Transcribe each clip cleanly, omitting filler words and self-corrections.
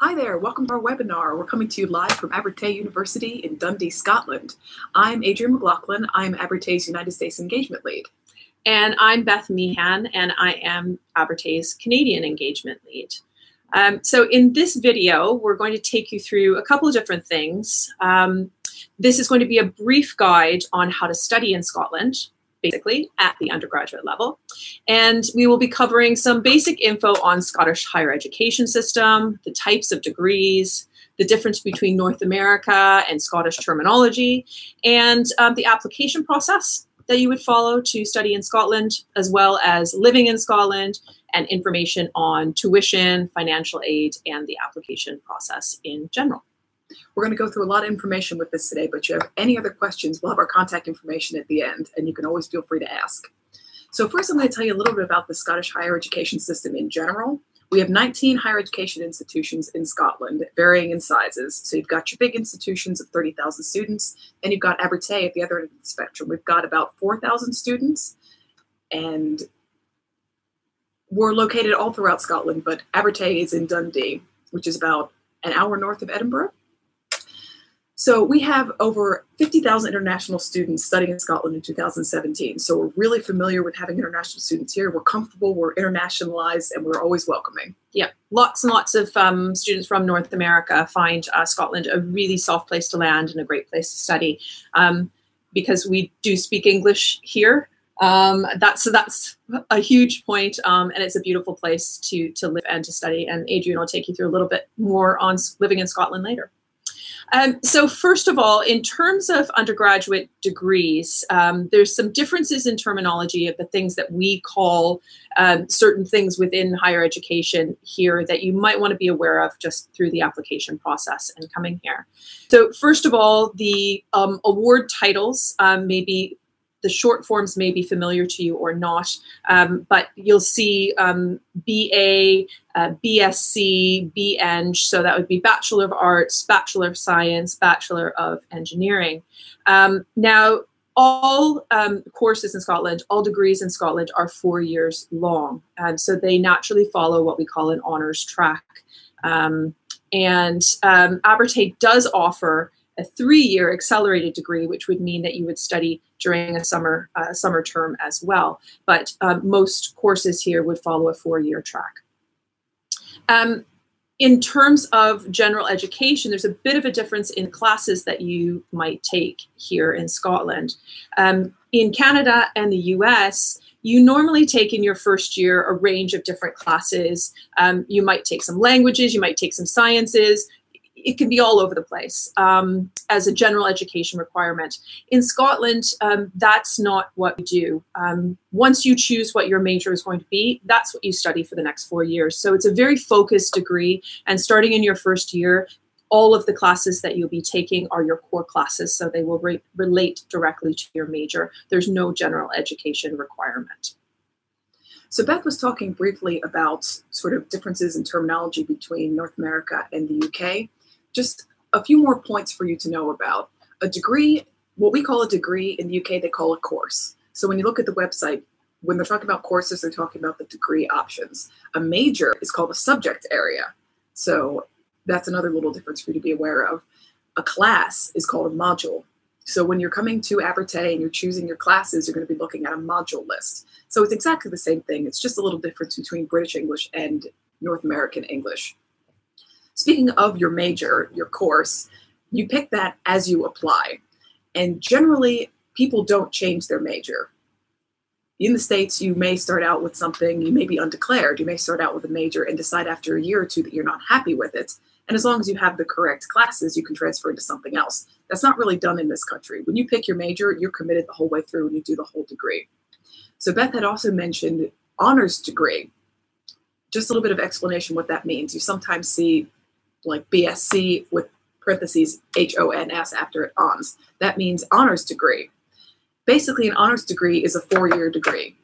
Hi there, welcome to our webinar. We're coming to you live from Abertay University in Dundee, Scotland. I'm Adrienne McLaughlin. I'm Abertay's United States Engagement Lead. And I'm Beth Meehan, and I am Abertay's Canadian Engagement Lead. So in this video, we're going to take you through a couple of different things. This is going to be a brief guide on how to study in Scotland, basically at the undergraduate level. And we will be covering some basic info on Scottish higher education system, the types of degrees, the difference between North America and Scottish terminology, and the application process that you would follow to study in Scotland, as well as living in Scotland, and information on tuition, financial aid, and the application process in general. We're going to go through a lot of information with this today, but if you have any other questions, we'll have our contact information at the end, and you can always feel free to ask. So first, I'm going to tell you a little bit about the Scottish higher education system in general. We have 19 higher education institutions in Scotland, varying in sizes. So you've got your big institutions of 30,000 students, and you've got Abertay at the other end of the spectrum. We've got about 4,000 students, and we're located all throughout Scotland, but Abertay is in Dundee, which is about an hour north of Edinburgh. So we have over 50,000 international students studying in Scotland in 2017. So we're really familiar with having international students here. We're comfortable, we're internationalized, and we're always welcoming. Yeah, lots and lots of students from North America find Scotland a really soft place to land and a great place to study because we do speak English here. That's a huge point, and it's a beautiful place to live and to study. And Adrienne will take you through a little bit more on living in Scotland later. So first of all, in terms of undergraduate degrees, there's some differences in terminology of the things that we call certain things within higher education here that you might want to be aware of just through the application process and coming here. So first of all, the award titles maybe the short forms may be familiar to you or not, but you'll see BA, BSc, BEng, so that would be Bachelor of Arts, Bachelor of Science, Bachelor of Engineering. Now, all courses in Scotland, all degrees in Scotland are 4 years long, so they naturally follow what we call an honours track. Abertay does offer a 3-year accelerated degree, which would mean that you would study during a summer term as well. But most courses here would follow a 4-year track. In terms of general education, there's a bit of a difference in classes that you might take here in Scotland. In Canada and the US, you normally take in your first year a range of different classes. You might take some languages, you might take some sciences. It can be all over the place as a general education requirement. In Scotland, that's not what we do. Once you choose what your major is going to be, that's what you study for the next 4 years. So it's a very focused degree, and starting in your first year, all of the classes that you'll be taking are your core classes, so they will relate directly to your major. There's no general education requirement. So Beth was talking briefly about sort of differences in terminology between North America and the UK. Just a few more points for you to know about. A degree, what we call a degree in the UK, they call a course. So when you look at the website, when they're talking about courses, they're talking about the degree options. A major is called a subject area. So that's another little difference for you to be aware of. A class is called a module. So when you're coming to Abertay and you're choosing your classes, you're going to be looking at a module list. So it's exactly the same thing. It's just a little difference between British English and North American English. Speaking of your major, your course, you pick that as you apply. And generally, people don't change their major. In the States, you may start out with something, you may be undeclared. You may start out with a major and decide after a year or two that you're not happy with it. And as long as you have the correct classes, you can transfer into something else. That's not really done in this country. When you pick your major, you're committed the whole way through and you do the whole degree. So Beth had also mentioned honors degree. Just a little bit of explanation what that means. You sometimes see like BSc with parentheses HONS after it, ONS. That means honors degree. Basically, an honors degree is a 4-year degree.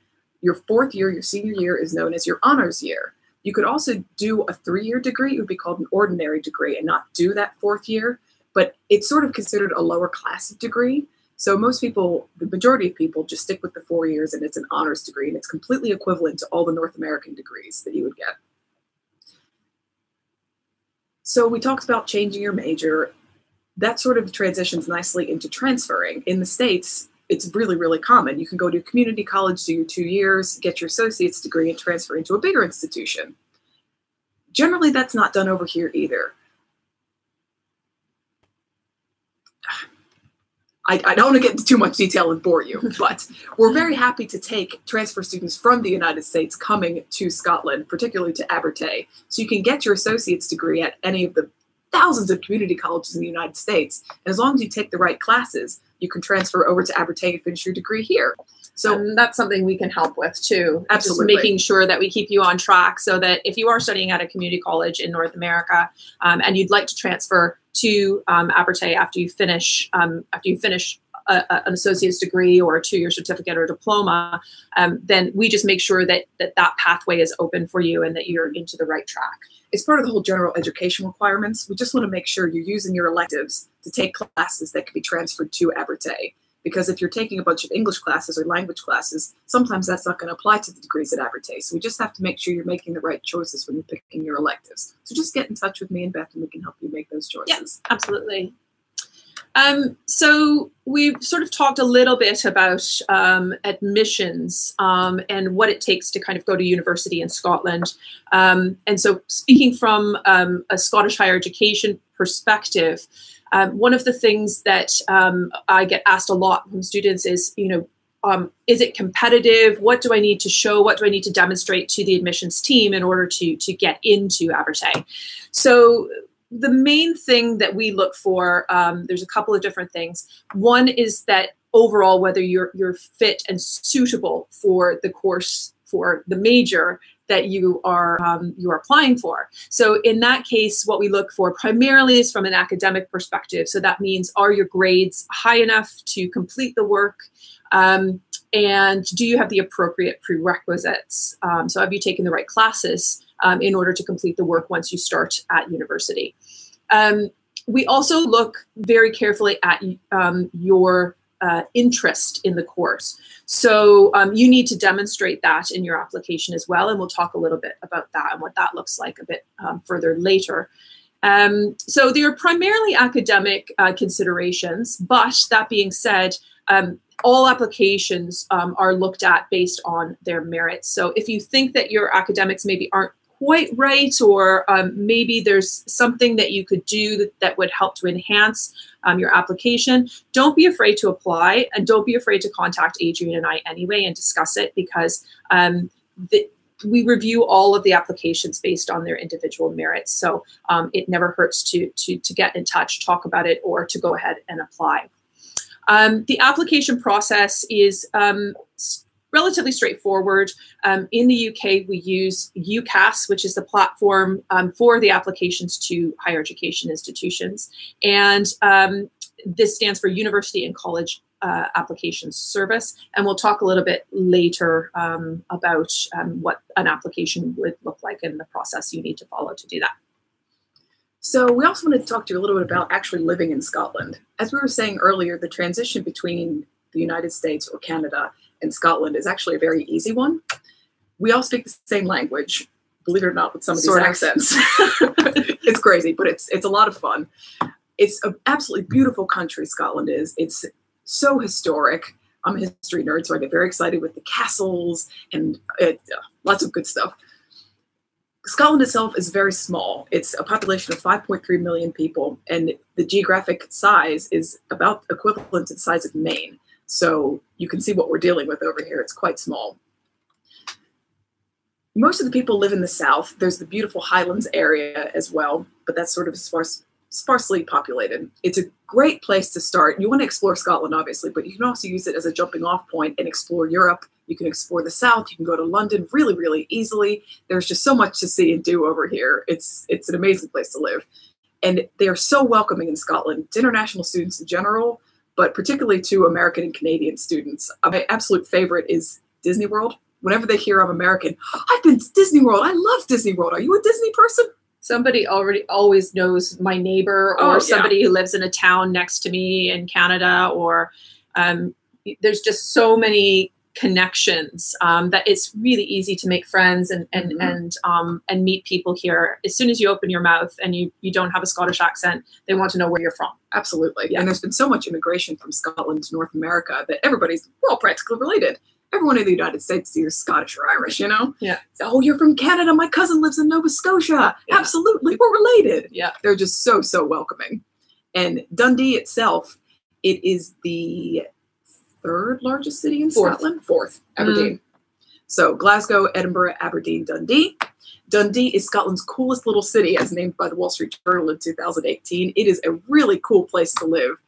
Your 4th year, your senior year, is known as your honors year. You could also do a 3-year degree. It would be called an ordinary degree and not do that 4th year, but it's sort of considered a lower class degree. So most people, the majority of people, just stick with the 4 years and it's an honors degree, and it's completely equivalent to all the North American degrees that you would get. So we talked about changing your major. That sort of transitions nicely into transferring. In the States, it's really, really common. You can go to community college, do your 2 years, get your associate's degree, and transfer into a bigger institution. Generally, that's not done over here either. I don't want to get into too much detail and bore you, but we're very happy to take transfer students from the United States coming to Scotland, particularly to Abertay. So you can get your associate's degree at any of the thousands of community colleges in the United States. And as long as you take the right classes, you can transfer over to Abertay and finish your degree here. So that's something we can help with too. Absolutely. Just making sure that we keep you on track so that if you are studying at a community college in North America and you'd like to transfer to Abertay after you finish an associate's degree or a 2-year certificate or diploma, then we just make sure that that pathway is open for you and that you're into the right track. It's part of the whole general education requirements. We just want to make sure you're using your electives to take classes that can be transferred to Abertay. Because if you're taking a bunch of English classes or language classes, sometimes that's not going to apply to the degrees at Abertay. So we just have to make sure you're making the right choices when you're picking your electives. So just get in touch with me and Beth and we can help you make those choices. Yes, absolutely. So we've sort of talked a little bit about admissions and what it takes to kind of go to university in Scotland. And so speaking from a Scottish higher education perspective, one of the things that I get asked a lot from students is, is it competitive? What do I need to show? What do I need to demonstrate to the admissions team in order to get into Abertay? So the main thing that we look for, there's a couple of different things. One is that overall, whether you're fit and suitable for the course, for the major that you are applying for. So in that case, what we look for primarily is from an academic perspective. So that means, are your grades high enough to complete the work? And do you have the appropriate prerequisites? So have you taken the right classes in order to complete the work once you start at university? We also look very carefully at your interest in the course. So you need to demonstrate that in your application as well. And we'll talk a little bit about that and what that looks like a bit further later. So they are primarily academic considerations, but that being said, all applications are looked at based on their merits. So if you think that your academics maybe aren't quite right, or maybe there's something that you could do that would help to enhance your application, don't be afraid to apply, and don't be afraid to contact Adrian and I anyway and discuss it, because we review all of the applications based on their individual merits. So it never hurts to get in touch, talk about it, or to go ahead and apply. The application process is relatively straightforward. In the UK, we use UCAS, which is the platform for the applications to higher education institutions. And this stands for University and College Applications Service. And we'll talk a little bit later about what an application would look like and the process you need to follow to do that. So we also wanted to talk to you a little bit about actually living in Scotland. As we were saying earlier, the transition between the United States or Canada and Scotland is actually a very easy one. We all speak the same language, believe it or not, with some of these accents. It's crazy, but it's a lot of fun. It's an absolutely beautiful country, Scotland is. It's so historic. I'm a history nerd, so I get very excited with the castles and lots of good stuff. Scotland itself is very small. It's a population of 5.3 million people, and the geographic size is about equivalent to the size of Maine. So you can see what we're dealing with over here. It's quite small. Most of the people live in the south. There's the beautiful Highlands area as well, but that's sort of sparsely populated. It's a great place to start. You want to explore Scotland, obviously, but you can also use it as a jumping off point and explore Europe. You can explore the south. You can go to London really, really easily. There's just so much to see and do over here. It's an amazing place to live. And they are so welcoming in Scotland to international students in general, but particularly to American and Canadian students. My absolute favorite is Disney World. Whenever they hear I'm American, I've been to Disney World. I love Disney World. Are you a Disney person? Somebody always knows my neighbor, or somebody who lives in a town next to me in Canada, or there's just so many connections, that it's really easy to make friends and meet people here. As soon as you open your mouth and you don't have a Scottish accent, they want to know where you're from. Absolutely. Yeah. And there's been so much immigration from Scotland to North America that everybody's, well, practically related. Everyone in the United States is Scottish or Irish, you know? Yeah. Oh, you're from Canada. My cousin lives in Nova Scotia. Yeah. Absolutely. We're related. Yeah. They're just so, so welcoming. And Dundee itself, it is the third largest city in Scotland. Fourth, Aberdeen. So Glasgow, Edinburgh, Aberdeen, Dundee. Dundee is Scotland's coolest little city, as named by the Wall Street Journal in 2018. It is a really cool place to live.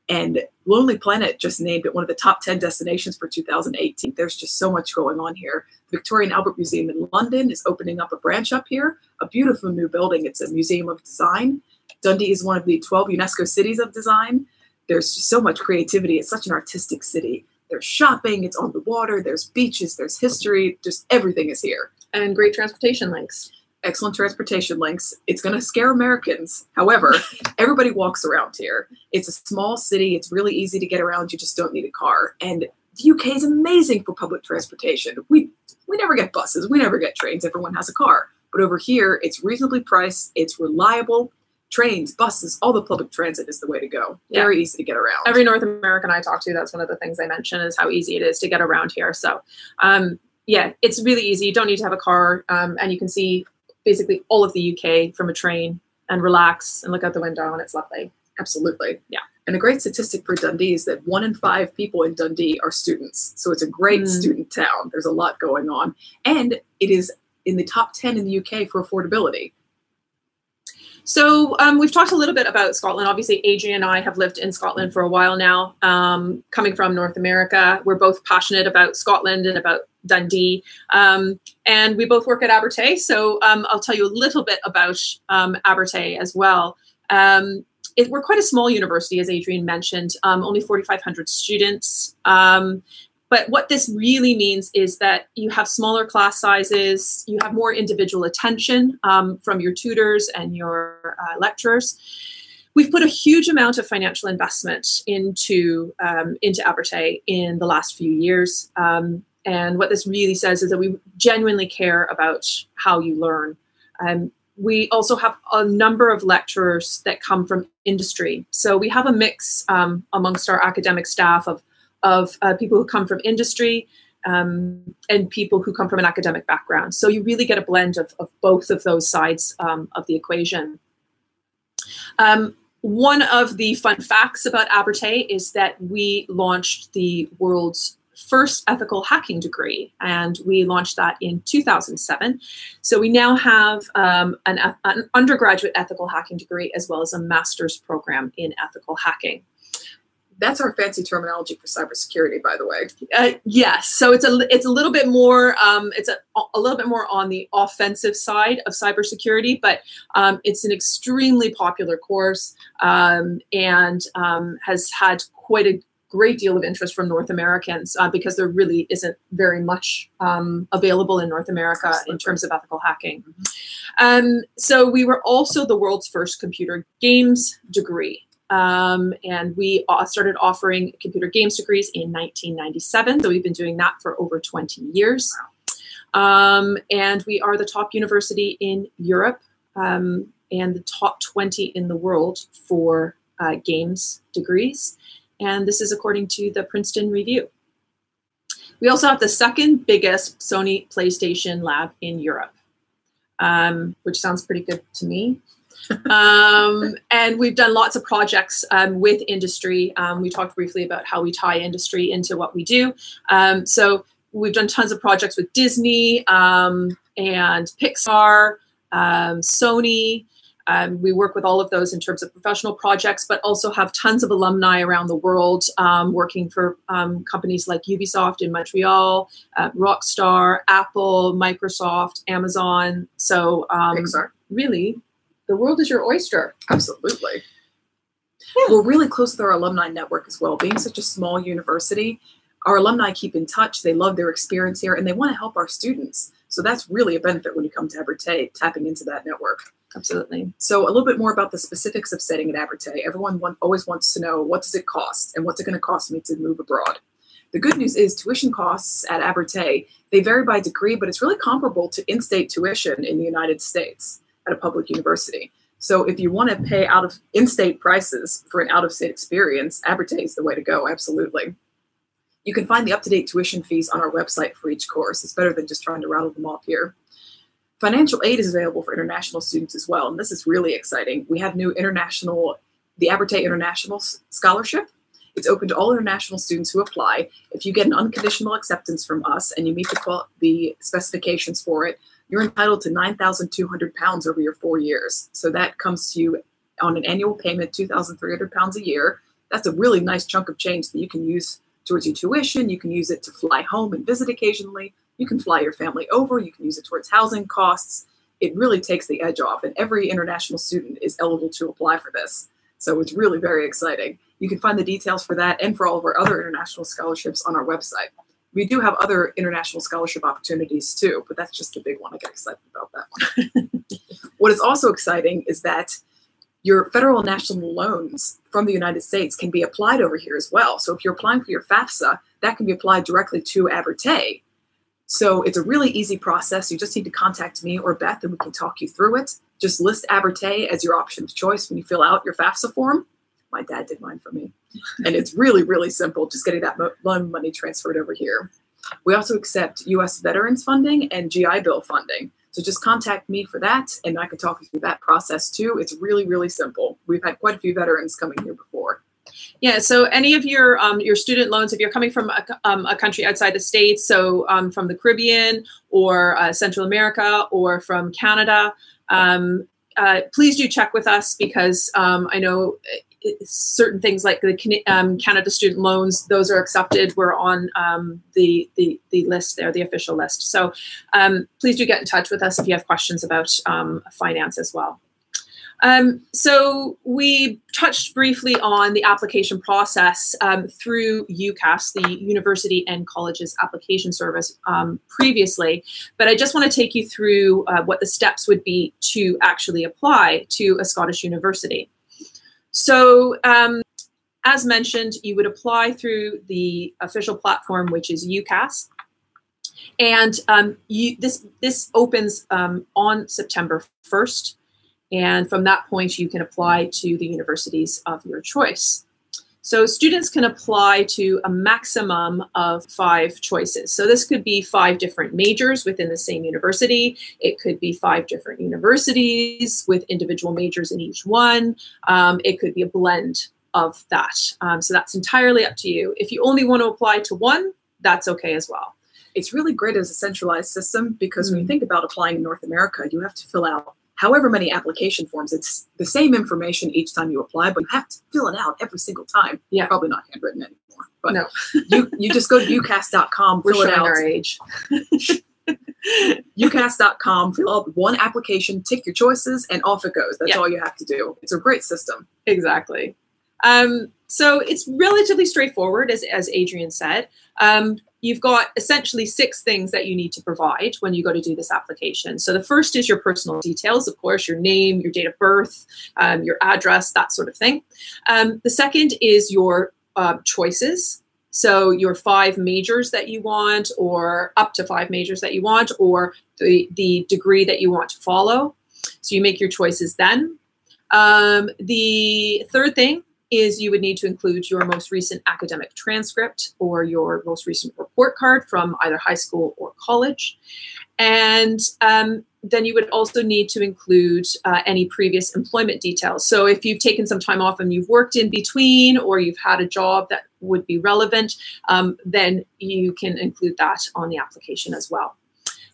And Lonely Planet just named it one of the top 10 destinations for 2018. There's just so much going on here. The Victoria and Albert Museum in London is opening up a branch up here, a beautiful new building. It's a museum of design. Dundee is one of the 12 UNESCO cities of design. There's just so much creativity. It's such an artistic city. There's shopping, it's on the water, there's beaches, there's history, just everything is here. And great transportation links. Excellent transportation links. It's going to scare Americans. However, everybody walks around here. It's a small city. It's really easy to get around. You just don't need a car. And the UK is amazing for public transportation. We never get buses. We never get trains. Everyone has a car. But over here, it's reasonably priced. It's reliable. Trains, buses, all the public transit is the way to go. Yeah. Very easy to get around. Every North American I talk to, that's one of the things they mention is how easy it is to get around here. So, yeah, it's really easy. You don't need to have a car, and you can see basically all of the UK from a train and relax and look out the window, and it's lovely. Absolutely. Yeah. And a great statistic for Dundee is that 1 in 5 people in Dundee are students. So it's a great student town. There's a lot going on. And it is in the top 10 in the UK for affordability. So we've talked a little bit about Scotland. Obviously, Adrian and I have lived in Scotland for a while now. Coming from North America, we're both passionate about Scotland and about Dundee. And we both work at Abertay. So I'll tell you a little bit about Abertay as well. We're quite a small university, as Adrian mentioned, only 4,500 students. But what this really means is that you have smaller class sizes, you have more individual attention from your tutors and your lecturers. We've put a huge amount of financial investment into Abertay in the last few years. And what this really says is that we genuinely care about how you learn. We also have a number of lecturers that come from industry. So we have a mix amongst our academic staff of people who come from industry and people who come from an academic background. So you really get a blend of both of those sides of the equation. One of the fun facts about Abertay is that we launched the world's first ethical hacking degree, and we launched that in 2007. So we now have an undergraduate ethical hacking degree as well as a master's program in ethical hacking. That's our fancy terminology for cybersecurity, by the way. Yes, so it's a little bit more it's a little bit more on the offensive side of cybersecurity, but it's an extremely popular course and has had quite a great deal of interest from North Americans because there really isn't very much available in North America in terms of ethical hacking. So we were also the world's first computer games degree. And we started offering computer games degrees in 1997. So we've been doing that for over 20 years. And we are the top university in Europe and the top 20 in the world for games degrees. And this is according to the Princeton Review. We also have the second biggest Sony PlayStation lab in Europe, which sounds pretty good to me. And we've done lots of projects with industry. We talked briefly about how we tie industry into what we do. So we've done tons of projects with Disney and Pixar, Sony. We work with all of those in terms of professional projects, but also have tons of alumni around the world working for companies like Ubisoft in Montreal, Rockstar, Apple, Microsoft, Amazon. So Pixar. Really, the world is your oyster. Absolutely. Yeah. We're really close with our alumni network as well. Being such a small university, our alumni keep in touch. They love their experience here, and they want to help our students. So that's really a benefit when you come to Abertay, tapping into that network. Absolutely. So a little bit more about the specifics of studying at Abertay. Everyone always wants to know, what does it cost? And what's it going to cost me to move abroad? The good news is tuition costs at Abertay, they vary by degree, but it's really comparable to in-state tuition in the United States at a public university. So if you want to pay in-state prices for an out-of-state experience, Abertay is the way to go, absolutely. You can find the up-to-date tuition fees on our website for each course. It's better than just trying to rattle them off here. Financial aid is available for international students as well, and this is really exciting. We have the Abertay International Scholarship. It's open to all international students who apply. If you get an unconditional acceptance from us and you meet the specifications for it, you're entitled to £9,200 over your 4 years. So that comes to you on an annual payment, £2,300 a year. That's a really nice chunk of change that you can use towards your tuition. You can use it to fly home and visit occasionally. You can fly your family over. You can use it towards housing costs. It really takes the edge off, and every international student is eligible to apply for this. So it's really very exciting. You can find the details for that and for all of our other international scholarships on our website. We do have other international scholarship opportunities too, but that's just the big one. I get excited about that one. What is also exciting is that your federal and national loans from the United States can be applied over here as well. So if you're applying for your FAFSA, that can be applied directly to Abertay. So it's a really easy process. You just need to contact me or Beth and we can talk you through it. Just list Abertay as your option of choice when you fill out your FAFSA form. My dad did mine for me. And it's really, really simple, just getting that loan money transferred over here. We also accept U.S. veterans funding and GI Bill funding. So just contact me for that, and I can talk you through that process too. It's really, really simple. We've had quite a few veterans coming here before. Yeah, so any of your student loans, if you're coming from a country outside the States, so from the Caribbean or Central America or from Canada, please do check with us because I know certain things like the Canada student loans, those are accepted. We're on the list there, the official list. So please do get in touch with us if you have questions about finance as well. So we touched briefly on the application process through UCAS, the University and Colleges Application Service, previously, but I just want to take you through what the steps would be to actually apply to a Scottish university. So as mentioned, you would apply through the official platform, which is UCAS. And this opens on September 1st. And from that point, you can apply to the universities of your choice. So students can apply to a maximum of 5 choices. So this could be 5 different majors within the same university. It could be 5 different universities with individual majors in each one. It could be a blend of that. So that's entirely up to you. If you only want to apply to one, that's okay as well. It's really great as a centralized system because when you think about applying in North America, you have to fill out however many application forms. It's the same information each time you apply, but you have to fill it out every single time. Yeah. Probably not handwritten anymore. But no. you just go to UCAS.com, fill it out. We're showing our age. UCAS.com, fill out one application, tick your choices, and off it goes. That's all you have to do. It's a great system. Exactly. So it's relatively straightforward, as Adrian said. You've got essentially 6 things that you need to provide when you go to do this application. So the first is your personal details, of course, your name, your date of birth, your address, that sort of thing. The second is your choices. So your 5 majors that you want, or up to 5 majors that you want, or the degree that you want to follow. So you make your choices then. The third thing is you would need to include your most recent academic transcript or your most recent report card from either high school or college. And then you would also need to include any previous employment details. So if you've taken some time off and you've worked in between, or you've had a job that would be relevant, then you can include that on the application as well.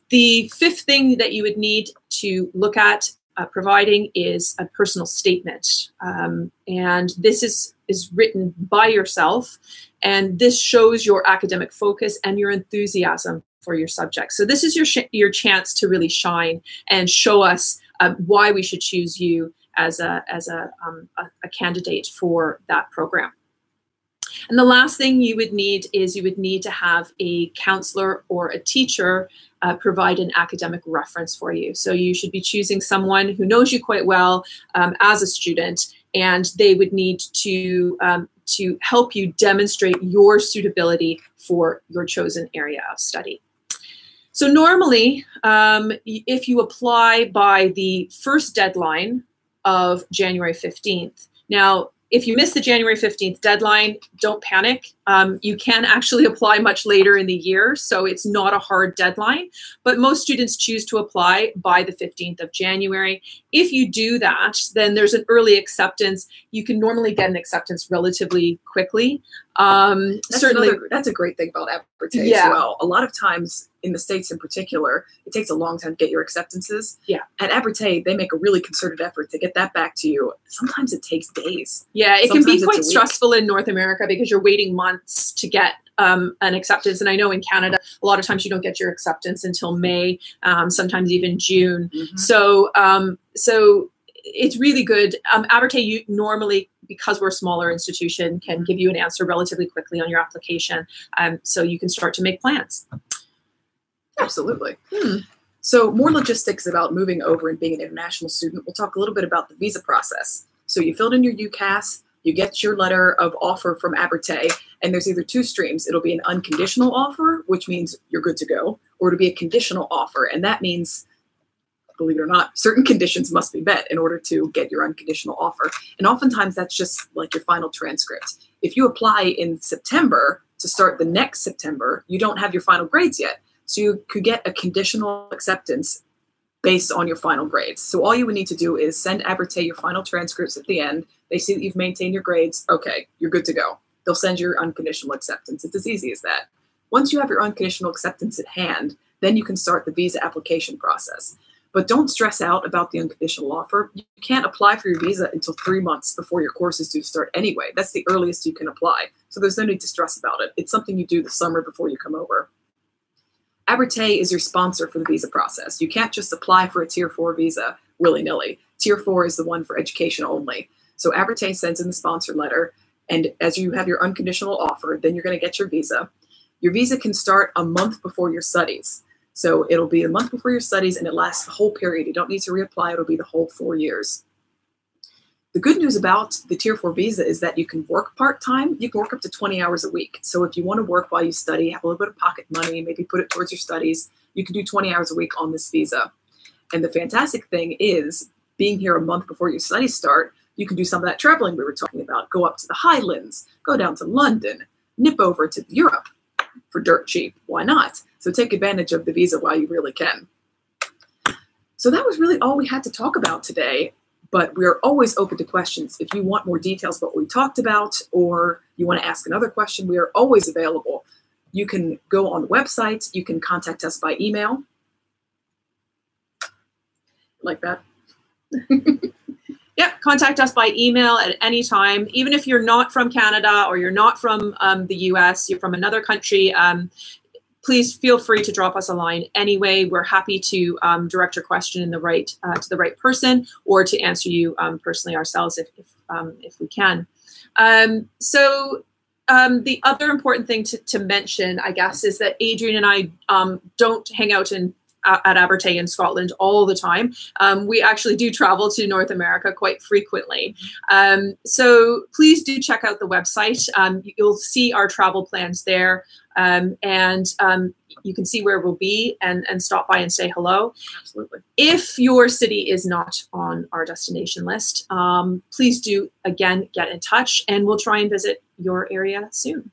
The 5th thing that you would need to look at providing is a personal statement. And this is written by yourself. And this shows your academic focus and your enthusiasm for your subject. So this is your chance to really shine and show us why we should choose you as a candidate for that program. And the last thing you would need is you would need to have a counselor or a teacher provide an academic reference for you. So you should be choosing someone who knows you quite well as a student, and they would need to to help you demonstrate your suitability for your chosen area of study. So normally, if you apply by the first deadline of January 15th, now, if you miss the January 15th deadline, don't panic. You can actually apply much later in the year, so it's not a hard deadline. But most students choose to apply by the 15th of January. If you do that, then there's an early acceptance. You can normally get an acceptance relatively quickly. That's a great thing about Abertay as well. A lot of times, in the States in particular, it takes a long time to get your acceptances. Yeah. At Abertay, they make a really concerted effort to get that back to you. Sometimes it takes days. Yeah, it can be quite stressful in North America because you're waiting months to get an acceptance. And I know in Canada, a lot of times you don't get your acceptance until May, sometimes even June. Mm-hmm. So it's really good. Abertay, you normally, because we're a smaller institution, can give you an answer relatively quickly on your application. So you can start to make plans. Absolutely. So more logistics about moving over and being an international student. We'll talk a little bit about the visa process. So you filled in your UCAS, you get your letter of offer from Abertay, and there's either two streams. It'll be an unconditional offer, which means you're good to go, or it'll be a conditional offer. And that means, believe it or not, certain conditions must be met in order to get your unconditional offer. And oftentimes that's just like your final transcript. If you apply in September to start the next September, you don't have your final grades yet. So you could get a conditional acceptance based on your final grades. So all you would need to do is send Abertay your final transcripts at the end. They see that you've maintained your grades. Okay, you're good to go. They'll send you your unconditional acceptance. It's as easy as that. Once you have your unconditional acceptance at hand, then you can start the visa application process. But don't stress out about the unconditional offer. You can't apply for your visa until 3 months before your course is due to start anyway. That's the earliest you can apply. So there's no need to stress about it. It's something you do the summer before you come over. Abertay is your sponsor for the visa process. You can't just apply for a Tier 4 visa willy-nilly. Tier 4 is the one for education only. So Abertay sends in the sponsor letter, and as you have your unconditional offer, then you're going to get your visa. Your visa can start a month before your studies. So it'll be a month before your studies, and it lasts the whole period. You don't need to reapply. It'll be the whole 4 years. The good news about the Tier 4 visa is that you can work part-time. You can work up to 20 hours a week. So if you want to work while you study, have a little bit of pocket money, maybe put it towards your studies, you can do 20 hours a week on this visa. And the fantastic thing is, being here a month before your studies start, you can do some of that traveling we were talking about. Go up to the Highlands, go down to London, nip over to Europe for dirt cheap. Why not? So take advantage of the visa while you really can. So that was really all we had to talk about today. But we're always open to questions. If you want more details about what we talked about, or you want to ask another question, we are always available. You can go on the website. You can contact us by email. Like that. Yeah, contact us by email at any time. Even if you're not from Canada or you're not from the US, you're from another country, please feel free to drop us a line anyway. We're happy to direct your question in the right to the right person, or to answer you personally ourselves if we can. The other important thing to mention, I guess, is that Adrian and I don't hang out at Abertay in Scotland all the time. We actually do travel to North America quite frequently. So please do check out the website. You'll see our travel plans there, and you can see where we'll be and stop by and say hello. Absolutely. If your city is not on our destination list, please do, again, get in touch, and we'll try and visit your area soon.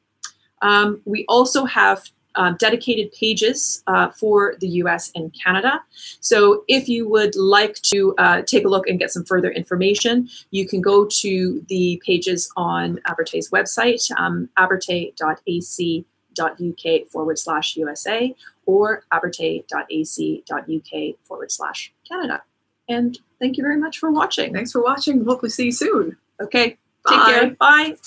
We also have dedicated pages for the US and Canada. So if you would like to take a look and get some further information, you can go to the pages on Abertay's website, abertay.ac.uk/USA or abertay.ac.uk/Canada. And thank you very much for watching. Thanks for watching. Hopefully see you soon. Okay, Bye. take care. Bye.